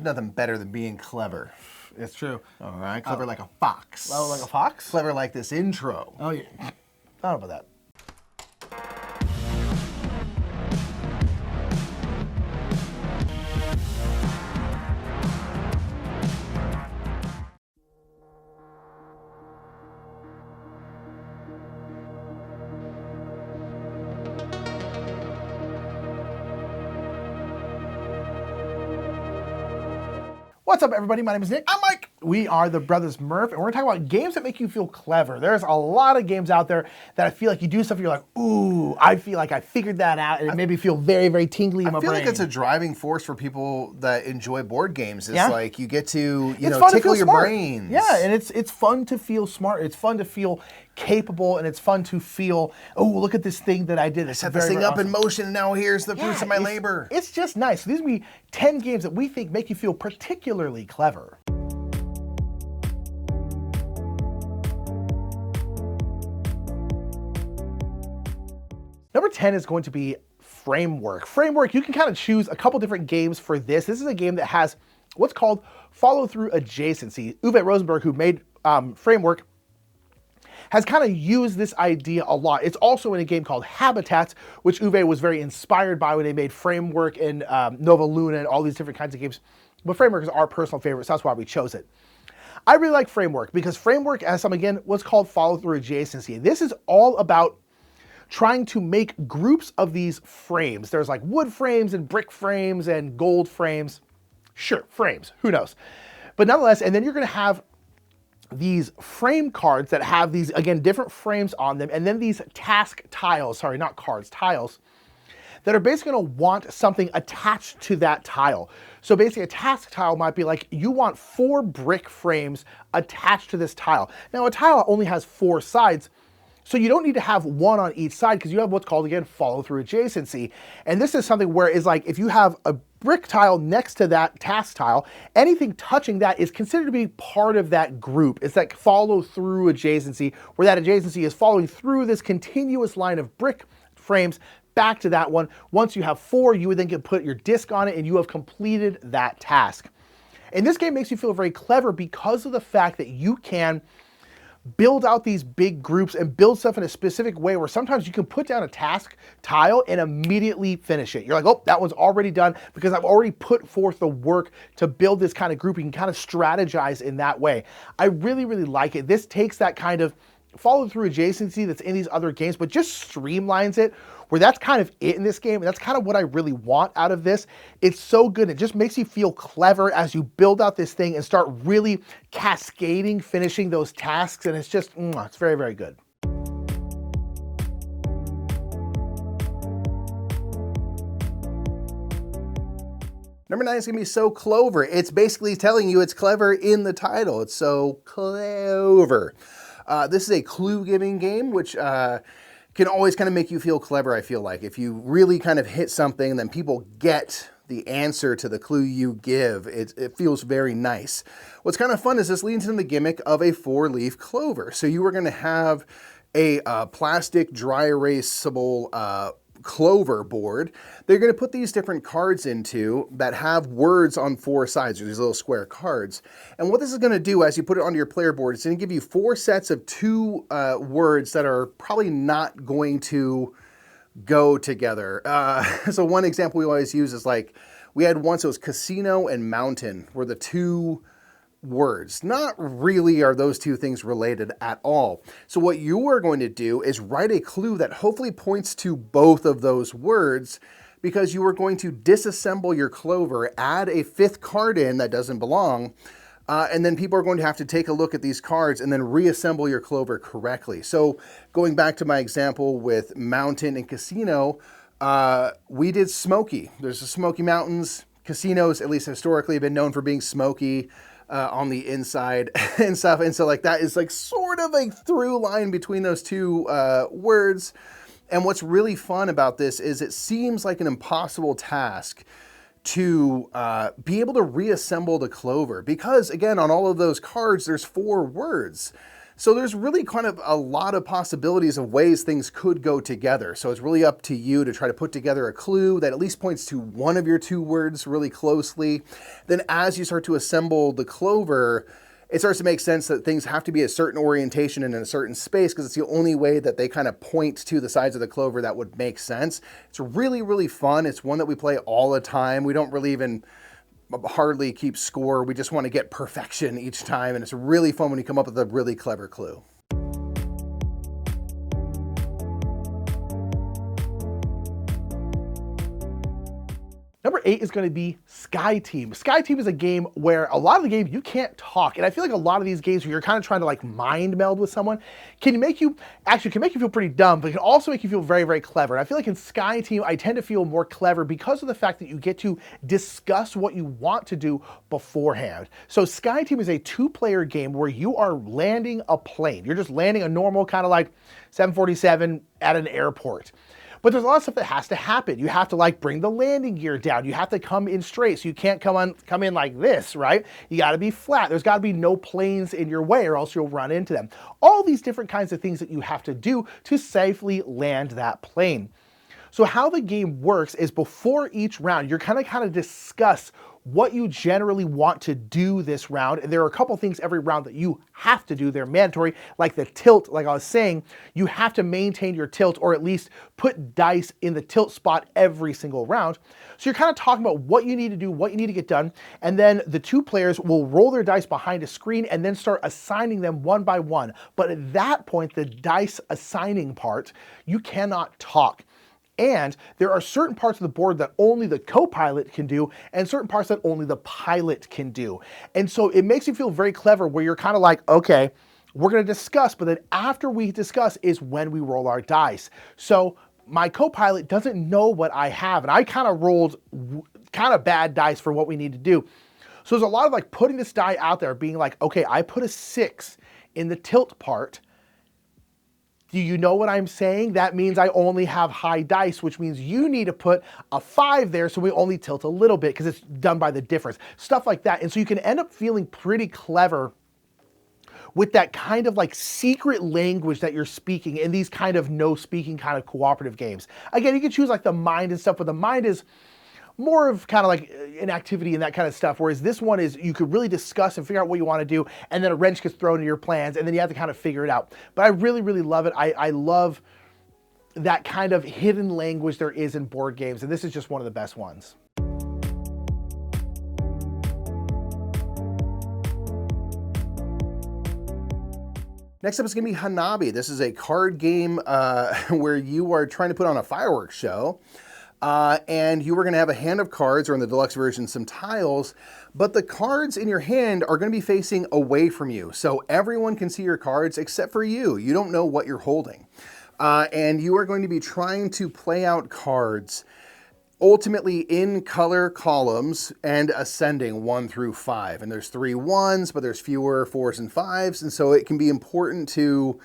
nothing better than being clever. It's true. All right, clever like a fox. Oh, like a fox? Clever like this intro. Oh, yeah. I don't know about that. What's up, everybody? My name is Nick. I'm Mike. We are the Brothers Murph, and we're gonna talk about games that make you feel clever. There's a lot of games out there that I feel like you do stuff and you're like, ooh, I feel like I figured that out, and it made me feel very, very tingly in my brain. I feel like it's a driving force for people that enjoy board games. It's Yeah. like you get to, It's fun to tickle feel your smart. brains. Yeah, and it's fun to feel smart. It's fun to feel capable, and it's fun to feel, oh, look at this thing that I did. It's Set this thing up in motion, and now here's the fruits of my labor. It's just nice. So these will be 10 games that we think make you feel particularly clever. Number 10 is going to be Framework. Framework, you can kind of choose a couple different games for this. This is a game that has what's called follow-through adjacency. Rosenberg, who made Framework, has kind of used this idea a lot. It's also in a game called Habitats, which Uwe was very inspired by when they made Framework and Nova Luna and all these different kinds of games. But Framework is our personal favorite, so that's why we chose it. I really like Framework because Framework has some, again, what's called follow-through adjacency. This is all about trying to make groups of these frames. There's like wood frames and brick frames and gold frames. Sure, frames, who knows? But nonetheless, and then you're gonna have these frame cards that have these, again, different frames on them, and then these task tiles, sorry, not cards, tiles, that are basically gonna want something attached to that tile. So basically a task tile might be like, you want 4 brick frames attached to this tile. Now a tile only has 4 sides, so you don't need to have one on each side because you have what's called, again, follow through adjacency. And this is something where it's like, if you have a brick tile next to that task tile, anything touching that is considered to be part of that group. It's like follow through adjacency, where that adjacency is following through this continuous line of brick frames back to that one. Once you have 4, you would then put your disc on it and you have completed that task. And this game makes you feel very clever because of the fact that you can build out these big groups and build stuff in a specific way where sometimes you can put down a task tile and immediately finish it. You're like, oh, that one's already done because I've already put forth the work to build this kind of group. You can kind of strategize in that way. I really, really like it. This takes that kind of follow through adjacency that's in these other games, but just streamlines it where that's kind of it in this game. And that's kind of what I really want out of this. It's so good. It just makes you feel clever as you build out this thing and start really cascading, finishing those tasks. And it's just, it's very, very good. Number 9 is going to be So Clover. It's basically telling you it's clever in the title. It's so clever. This is a clue-giving game, which can always kind of make you feel clever, I feel like. If you really kind of hit something, then people get the answer to the clue you give. It feels very nice. What's kind of fun is this leads into the gimmick of a 4-leaf clover. So you are going to have a plastic dry erasable clover board. They're going to put these different cards into that have words on 4 sides, or these little square cards. And what this is going to do as you put it onto your player board, it's going to give you 4 sets of 2 words that are probably not going to go together. So one example we always use is like, we had once, it was casino and mountain were the 2 words. Not really are those 2 things related at all. So what you are going to do is write a clue that hopefully points to both of those words, because you are going to disassemble your clover, add a 5th card in that doesn't belong, and then people are going to have to take a look at these cards and then reassemble your clover correctly. So going back to my example with mountain and casino, we did smoky. There's the Smoky Mountains. Casinos, at least historically, have been known for being smoky on the inside and stuff. And so like that is like sort of a through line between those 2 words. And what's really fun about this is it seems like an impossible task to be able to reassemble the clover, because again, on all of those cards, there's 4 words. So there's really kind of a lot of possibilities of ways things could go together. So it's really up to you to try to put together a clue that at least points to one of your two words really closely. Then as you start to assemble the Clover, it starts to make sense that things have to be a certain orientation and in a certain space because it's the only way that they kind of point to the sides of the Clover that would make sense. It's really, really fun. It's one that we play all the time. We don't really even hardly keep score. We just want to get perfection each time, and it's really fun when you come up with a really clever clue. Number 8 is going to be Sky Team. Sky Team is a game where a lot of the game you can't talk. And I feel like a lot of these games where you're kind of trying to like mind meld with someone can make you feel pretty dumb, but it can also make you feel very, very clever. And I feel like in Sky Team, I tend to feel more clever because of the fact that you get to discuss what you want to do beforehand. So Sky Team is a 2-player game where you are landing a plane. You're just landing a normal kind of like 747 at an airport. But there's a lot of stuff that has to happen. You have to like bring the landing gear down. You have to come in straight. So you can't come in like this, right? You got to be flat. There's got to be no planes in your way or else you'll run into them. All these different kinds of things that you have to do to safely land that plane. So how the game works is before each round, you're kind of discuss what you generally want to do this round. And there are a couple things every round that you have to do. They're mandatory, like the tilt. Like I was saying, you have to maintain your tilt or at least put dice in the tilt spot every single round. So you're kind of talking about what you need to do, what you need to get done. And then the 2 players will roll their dice behind a screen and then start assigning them one by one. But at that point, the dice assigning part, you cannot talk. And there are certain parts of the board that only the co-pilot can do and certain parts that only the pilot can do. And so it makes you feel very clever where you're kind of like, okay, we're going to discuss, but then after we discuss is when we roll our dice. So my co-pilot doesn't know what I have, and I kind of rolled kind of bad dice for what we need to do. So there's a lot of like putting this die out there, being like, okay, I put a 6 in the tilt part. Do you know what I'm saying? That means I only have high dice, which means you need to put a 5 there so we only tilt a little bit because it's done by the difference. Stuff like that. And so you can end up feeling pretty clever with that kind of like secret language that you're speaking in these kind of no speaking kind of cooperative games. Again, you can choose like the mind and stuff, but the mind is more of kind of like an activity and that kind of stuff, whereas this one is you could really discuss and figure out what you want to do, and then a wrench gets thrown into your plans, and then you have to kind of figure it out. But I really, really love it. I love that kind of hidden language there is in board games, and this is just one of the best ones. Next up is going to be Hanabi. This is a card game where you are trying to put on a fireworks show. And you are going to have a hand of cards, or in the deluxe version, some tiles, but the cards in your hand are going to be facing away from you. So everyone can see your cards except for you. You don't know what you're holding. And you are going to be trying to play out cards ultimately in color columns and ascending 1 through 5. And there's 3 1s, but there's fewer 4s and 5s. And so it can be important to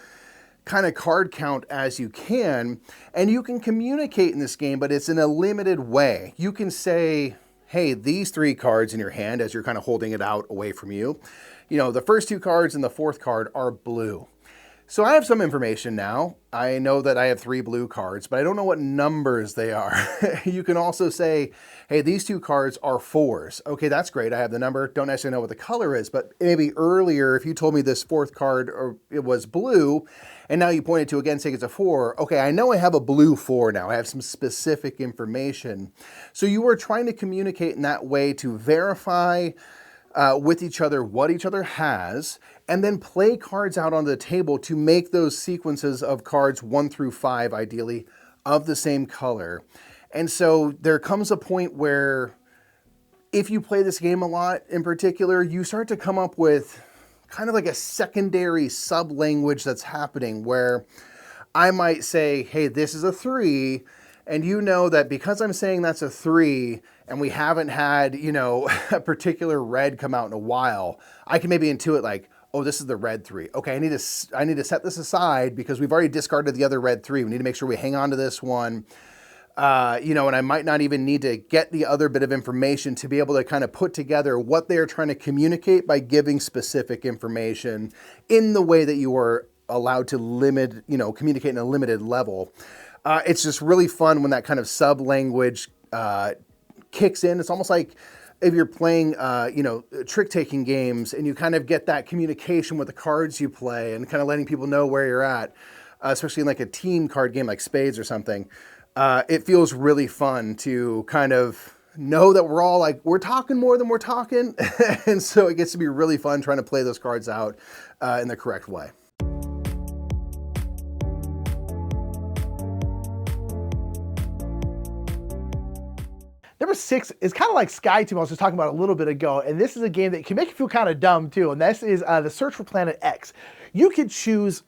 kind of card count as you can, and you can communicate in this game, but it's in a limited way. You can say, hey, these 3 cards in your hand as you're kind of holding it out away from you. You know, the first 2 cards and the 4th card are blue. So I have some information now. I know that I have 3 blue cards, but I don't know what numbers they are. You can also say, hey, these 2 cards are 4s. Okay, that's great. I have the number. Don't necessarily know what the color is, but maybe earlier, if you told me this 4th card or it was blue, and now you pointed to again saying it's a 4, okay, I know I have a blue 4 now. I have some specific information. So you are trying to communicate in that way to verify with each other what each other has, and then play cards out on the table to make those sequences of cards 1 through 5, ideally, of the same color. And so there comes a point where if you play this game a lot in particular, you start to come up with kind of like a secondary sub-language that's happening where I might say, hey, this is a 3, and you know that because I'm saying that's a 3, and we haven't had, you know, a particular red come out in a while, I can maybe intuit like, oh, this is the red 3. Okay, I need to set this aside because we've already discarded the other red 3. We need to make sure we hang on to this one. you know, and I might not even need to get the other bit of information to be able to kind of put together what they're trying to communicate by giving specific information in the way that you are allowed to limit, you know, communicate in a limited level. It's just really fun when that kind of sub-language kicks in. It's almost like if you're playing, you know, trick-taking games and you kind of get that communication with the cards you play and kind of letting people know where you're at, especially in like a team card game like Spades or something. It feels really fun to kind of know that we're all like, we're talking more than we're talking. And so it gets to be really fun trying to play those cards out in the correct way. Number 6 is kind of like Sky Team I was just talking about a little bit ago, and this is a game that can make you feel kind of dumb too, and this is the Search for Planet X. You could choose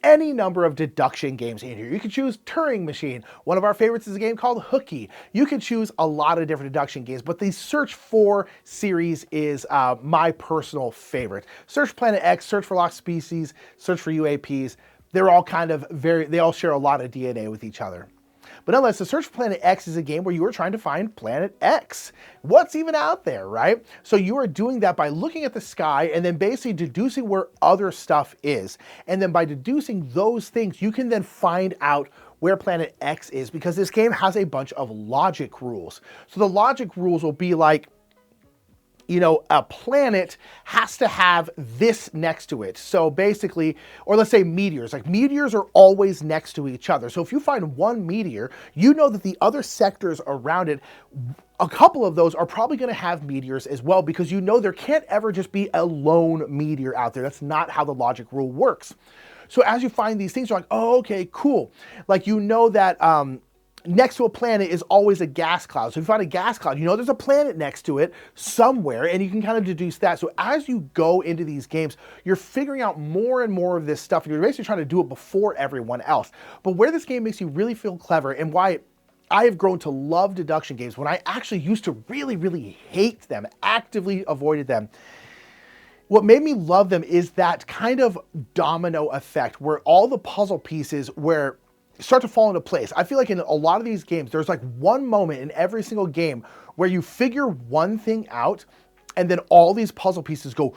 any number of deduction games in here. You could choose Turing Machine. One of our favorites is a game called Hooky. You could choose a lot of different deduction games, but the Search For series is my personal favorite. Search for Planet X, Search for Lost Species, Search for UAPs, they're all kind of they all share a lot of DNA with each other. But nonetheless, the Search for Planet X is a game where you are trying to find Planet X. What's even out there, right? So you are doing that by looking at the sky and then basically deducing where other stuff is. And then by deducing those things, you can then find out where Planet X is, because this game has a bunch of logic rules. So the logic rules will be like, you know, a planet has to have this next to it. So basically, or let's say meteors, like meteors are always next to each other. So if you find one meteor, you know that the other sectors around it, a couple of those are probably going to have meteors as well, because you know there can't ever just be a lone meteor out there. That's not how the logic rule works. So as you find these things, you're like, oh, okay, cool. Like, you know that, next to a planet is always a gas cloud. So if you find a gas cloud, you know there's a planet next to it somewhere, and you can kind of deduce that. So as you go into these games, you're figuring out more and more of this stuff, and you're basically trying to do it before everyone else. But where this game makes you really feel clever, and why I have grown to love deduction games when I actually used to really, really hate them, actively avoided them, what made me love them is that kind of domino effect where all the puzzle pieces start to fall into place. I feel like in a lot of these games, there's like one moment in every single game where you figure one thing out, and then all these puzzle pieces go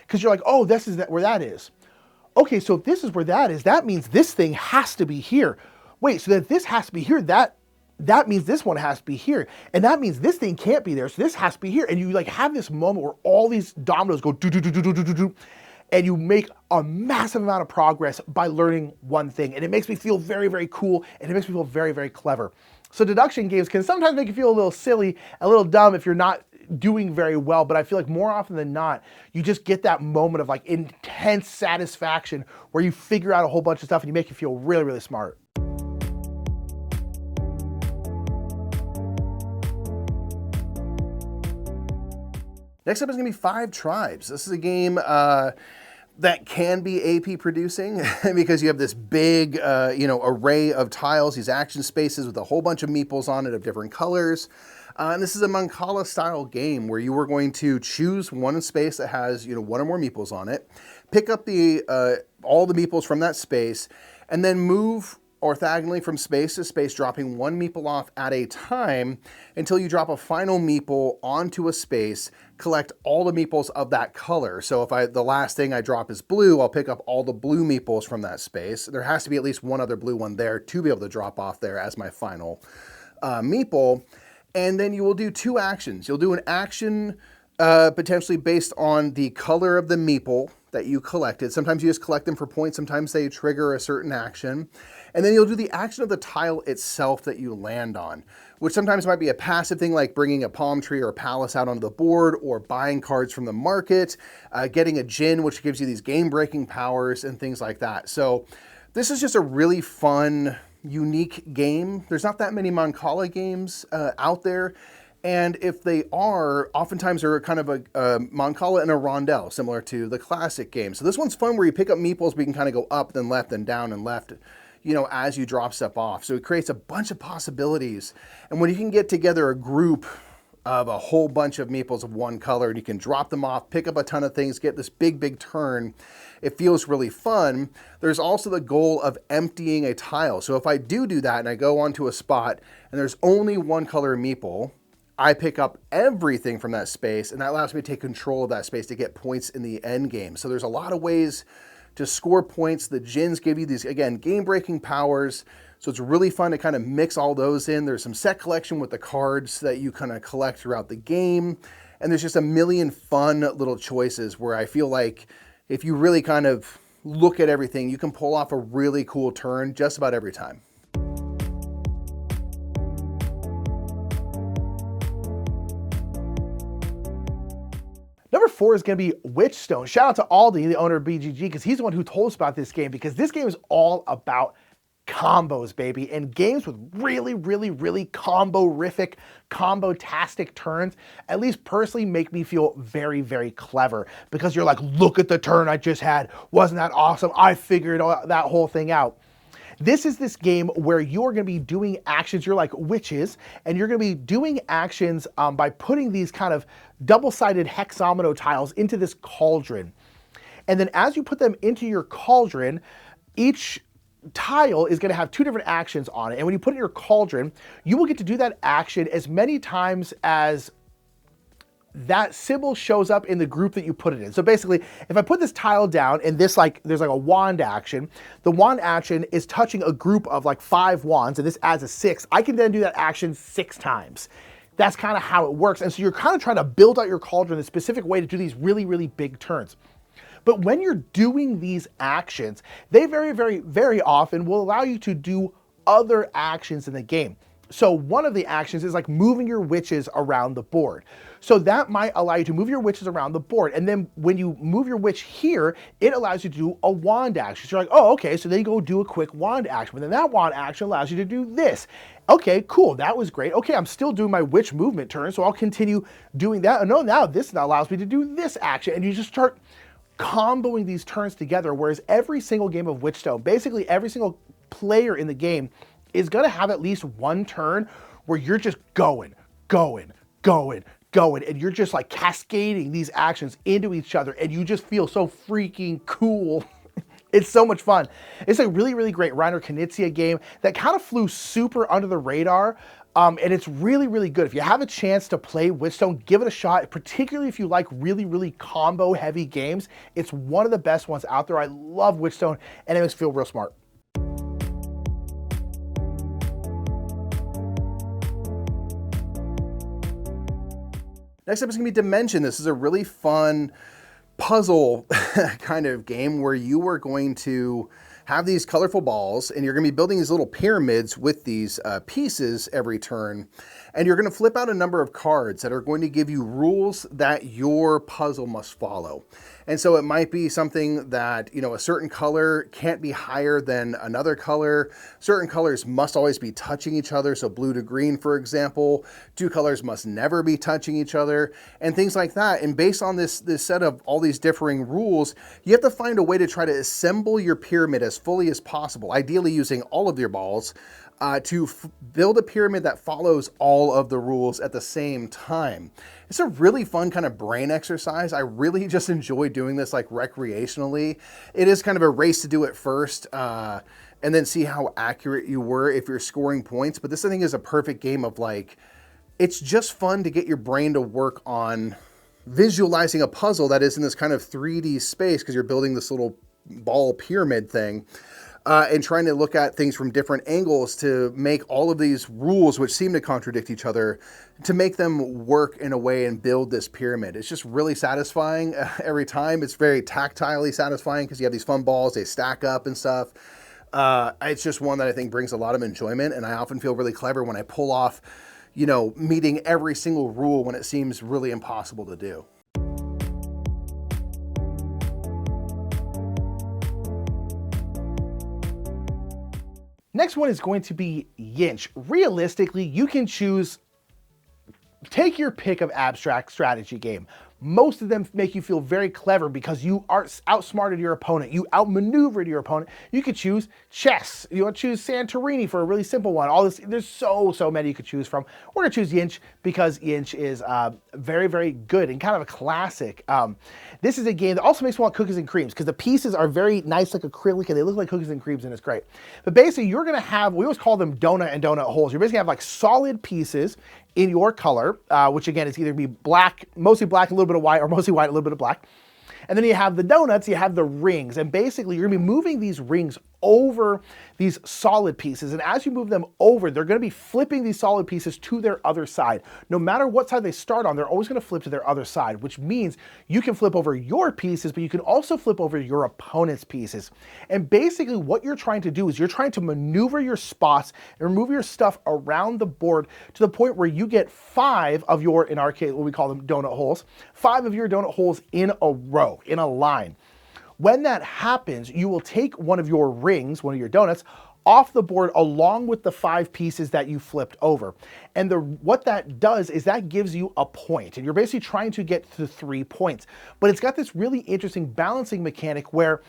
because you're like, oh, this is where that is. Okay, so if this is where that is, that means this thing has to be here. Wait, so that this has to be here, that means this one has to be here. And that means this thing can't be there, so this has to be here. And you like have this moment where all these dominoes go do do do do do do do do. And you make a massive amount of progress by learning one thing. And it makes me feel very, very cool, and it makes me feel very, very clever. So deduction games can sometimes make you feel a little silly, a little dumb if you're not doing very well, but I feel like more often than not, you just get that moment of like intense satisfaction where you figure out a whole bunch of stuff and you make you feel really, really smart. Next up is going to be Five Tribes. This is a game that can be AP producing because you have this big, you know, array of tiles, these action spaces with a whole bunch of meeples on it of different colors. And this is a Mancala style game where you are going to choose one space that has, you know, one or more meeples on it, pick up all the meeples from that space, and then move orthogonally from space to space, dropping one meeple off at a time until you drop a final meeple onto a space, collect all the meeples of that color. So if the last thing I drop is blue, I'll pick up all the blue meeples from that space. There has to be at least one other blue one there to be able to drop off there as my final meeple. And then you will do two actions. You'll do an action potentially based on the color of the meeple that you collected. Sometimes you just collect them for points, sometimes they trigger a certain action. And then you'll do the action of the tile itself that you land on, which sometimes might be a passive thing like bringing a palm tree or a palace out onto the board, or buying cards from the market, getting a djinn, which gives you these game-breaking powers and things like that. So this is just a really fun, unique game. There's not that many Mancala games out there. And if they are, oftentimes they're kind of a Mancala and a rondel, similar to the classic game. So this one's fun where you pick up meeples, but you can kind of go up, then left, then down and left, you know, as you drop stuff off. So it creates a bunch of possibilities. And when you can get together a group of a whole bunch of meeples of one color, and you can drop them off, pick up a ton of things, get this big turn. It feels really fun. There's also the goal of emptying a tile. So if I do that and I go onto a spot and there's only one color meeple, I pick up everything from that space, and that allows me to take control of that space to get points in the end game. So there's a lot of ways to score points. The gins give you these, again, game-breaking powers. So it's really fun to kind of mix all those in. There's some set collection with the cards that you kind of collect throughout the game. And there's just a million fun little choices where I feel like if you really kind of look at everything, you can pull off a really cool turn just about every time. Number 4 is going to be Witchstone. Shout out to Aldi, the owner of BGG, because he's the one who told us about this game, because this game is all about combos, baby, and games with really combo-rific, combo-tastic turns, at least personally make me feel very clever, because you're like, look at the turn I just had. Wasn't that awesome? I figured that whole thing out. This is this game where you're going to be doing actions. You're like witches, and you're going to be doing actions by putting these kind of double-sided hexamino tiles into this cauldron. And then as you put them into your cauldron, each tile is going to have 2 different actions on it. And when you put it in your cauldron, you will get to do that action as many times as that symbol shows up in the group that you put it in. So basically, if I put this tile down and this there's like a wand action, the wand action is touching a group of like 5 wands, and this adds a 6. I can then do that action 6 times. That's kind of how it works. And so you're kind of trying to build out your cauldron in a specific way to do these really big turns. But when you're doing these actions, they very often will allow you to do other actions in the game. So one of the actions is like moving your witches around the board. So that might allow you to move your witches around the board. And then when you move your witch here, it allows you to do a wand action. So you're like, oh, okay, so then you go do a quick wand action. But then that wand action allows you to do this. Okay, cool, that was great. Okay, I'm still doing my witch movement turn, so I'll continue doing that. Oh, no, now this allows me to do this action. And you just start comboing these turns together, whereas every single game of Witchstone, basically every single player in the game is going to have at least one turn where you're just going, and you're just like cascading these actions into each other, and you just feel so freaking cool. It's so much fun. It's a really great Reiner Knizia game that kind of flew super under the radar, and it's really good. If you have a chance to play Witchstone, give it a shot, particularly if you like really combo heavy games. It's one of the best ones out there. I love Witchstone, and it makes me feel real smart. Next up is going to be Dimension. This is a really fun puzzle kind of game where you are going to have these colorful balls, and you're going to be building these little pyramids with these pieces every turn. And you're going to flip out a number of cards that are going to give you rules that your puzzle must follow. And so it might be something that, you know, a certain color can't be higher than another color. Certain colors must always be touching each other. So blue to green, for example, 2 colors must never be touching each other, and things like that. And based on this set of all these differing rules, you have to find a way to try to assemble your pyramid as fully as possible, ideally using all of your balls, to build a pyramid that follows all of the rules at the same time. It's a really fun kind of brain exercise. I really just enjoy doing this like recreationally. It is kind of a race to do it first, and then see how accurate you were if you're scoring points. But this, I think, is a perfect game of like, it's just fun to get your brain to work on visualizing a puzzle that is in this kind of 3D space, because you're building this little ball pyramid thing. And trying to look at things from different angles to make all of these rules, which seem to contradict each other, to make them work in a way and build this pyramid. It's just really satisfying every time. It's very tactilely satisfying because you have these fun balls, they stack up and stuff. It's just one that I think brings a lot of enjoyment, and I often feel really clever when I pull off, you know, meeting every single rule when it seems really impossible to do. Next one is going to be Yinsh. Realistically, you can choose take your pick of abstract strategy game. Most of them make you feel very clever because you are outsmarted your opponent. You outmaneuvered your opponent. You could choose chess. You want to choose Santorini for a really simple one. All this, there's so many you could choose from. We're gonna choose Yinsh because Yinsh is very, very good and kind of a classic. This is a game that also makes me want cookies and creams because the pieces are very nice, like acrylic, and they look like cookies and creams, and it's great. But basically, you're gonna have, we always call them donut and donut holes. You're basically gonna have like solid pieces in your color, which again is either be black, mostly black, a little bit of white, or mostly white, a little bit of black. And then you have the donuts, you have the rings, and basically you're gonna be moving these rings over these solid pieces, and as you move them over, they're gonna be flipping these solid pieces to their other side. No matter what side they start on, they're always gonna flip to their other side, which means you can flip over your pieces, but you can also flip over your opponent's pieces. And basically what you're trying to do is you're trying to maneuver your spots and move your stuff around the board to the point where you get 5 of your, in our case, what we call them donut holes, 5 of your donut holes in a row, in a line. When that happens, you will take one of your rings, one of your donuts, off the board along with the 5 pieces that you flipped over. And what that does is that gives you a point, and you're basically trying to get to 3 points. But it's got this really interesting balancing mechanic where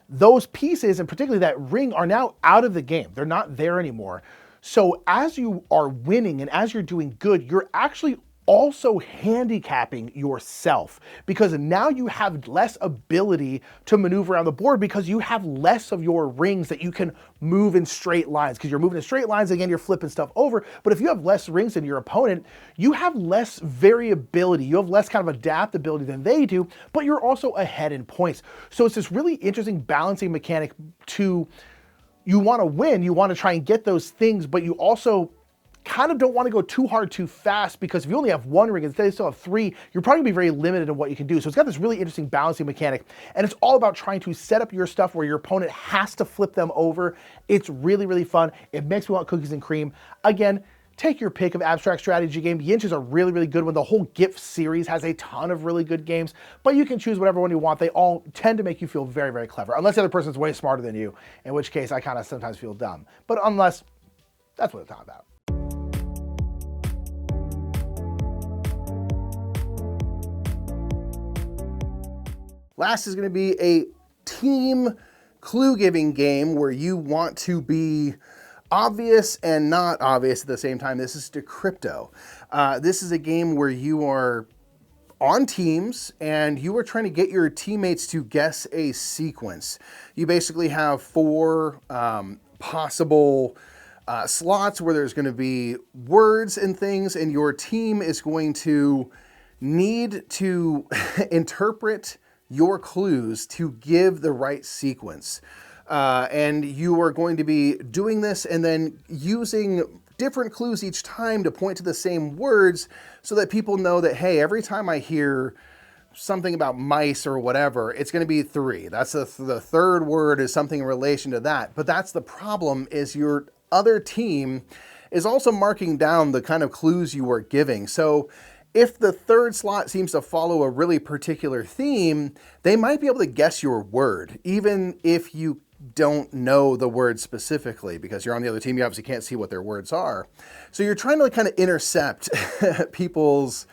those pieces, and particularly that ring, are now out of the game. They're not there anymore. So as you are winning and as you're doing good, you're actually also handicapping yourself because now you have less ability to maneuver around the board because you have less of your rings that you can move in straight lines. Because you're moving in straight lines, again, you're flipping stuff over. But if you have less rings than your opponent, you have less variability. You have less kind of adaptability than they do, but you're also ahead in points. So it's this really interesting balancing mechanic to, you want to win, you want to try and get those things, but you also kind of don't want to go too hard too fast because if you only have 1 ring and they still have 3, you're probably gonna be very limited in what you can do. So it's got this really interesting balancing mechanic, and it's all about trying to set up your stuff where your opponent has to flip them over. It's really, really fun. It makes me want cookies and cream. Again, take your pick of abstract strategy game. Yinsh is a really, really good one. The whole GIF series has a ton of really good games, but you can choose whatever one you want. They all tend to make you feel very, very clever, unless the other person's way smarter than you, in which case I kind of sometimes feel dumb. But unless, that's what it's all about. Last is going to be a team clue-giving game where you want to be obvious and not obvious at the same time. This is Decrypto. This is a game where you are on teams and you are trying to get your teammates to guess a sequence. You basically have 4 possible slots where there's going to be words and things, and your team is going to need to interpret your clues to give the right sequence. And you are going to be doing this and then using different clues each time to point to the same words so that people know that, hey, every time I hear something about mice or whatever, it's going to be 3. That's the 3rd word is something in relation to that. But that's the problem, is your other team is also marking down the kind of clues you are giving. So if the 3rd slot seems to follow a really particular theme, they might be able to guess your word, even if you don't know the word specifically, because you're on the other team, you obviously can't see what their words are. So you're trying to kind of intercept people's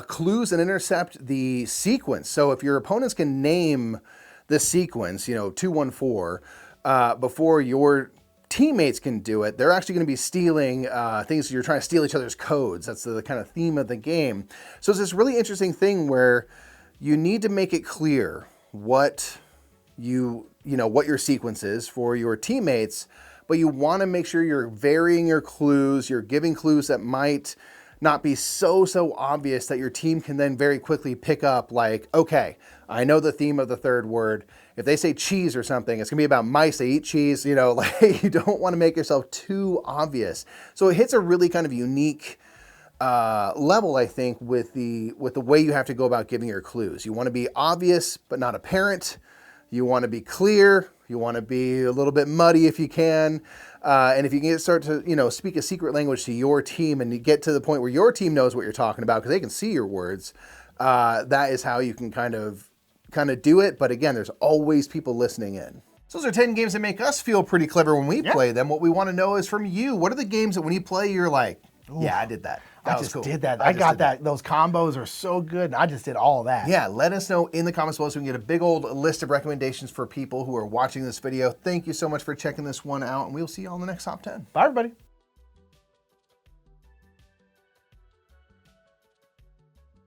clues and intercept the sequence. So if your opponents can name the sequence, 214, before your teammates can do it, they're actually going to be stealing things. You're trying to steal each other's codes. That's the kind of theme of the game. So it's this really interesting thing where you need to make it clear what what your sequence is for your teammates, but you want to make sure you're varying your clues. You're giving clues that might not be so obvious that your team can then very quickly pick up, like, okay, I know the theme of the 3rd word. If they say cheese or something, it's gonna be about mice, they eat cheese, like you don't wanna make yourself too obvious. So it hits a really kind of unique level, I think, with the way you have to go about giving your clues. You wanna be obvious, but not apparent. You wanna be clear. You wanna be a little bit muddy if you can. And if you can start to, speak a secret language to your team and you get to the point where your team knows what you're talking about because they can see your words, that is how you can kind of do it. But again, there's always people listening in. So those are 10 games that make us feel pretty clever when we play them. What we want to know is from you. What are the games that when you play, you're like, yeah, I did that? I just did that. I got that. Those combos are so good. And I just did all of that. Yeah, let us know in the comments below so we can get a big old list of recommendations for people who are watching this video. Thank you so much for checking this one out, and we'll see you all in the next top 10. Bye, everybody.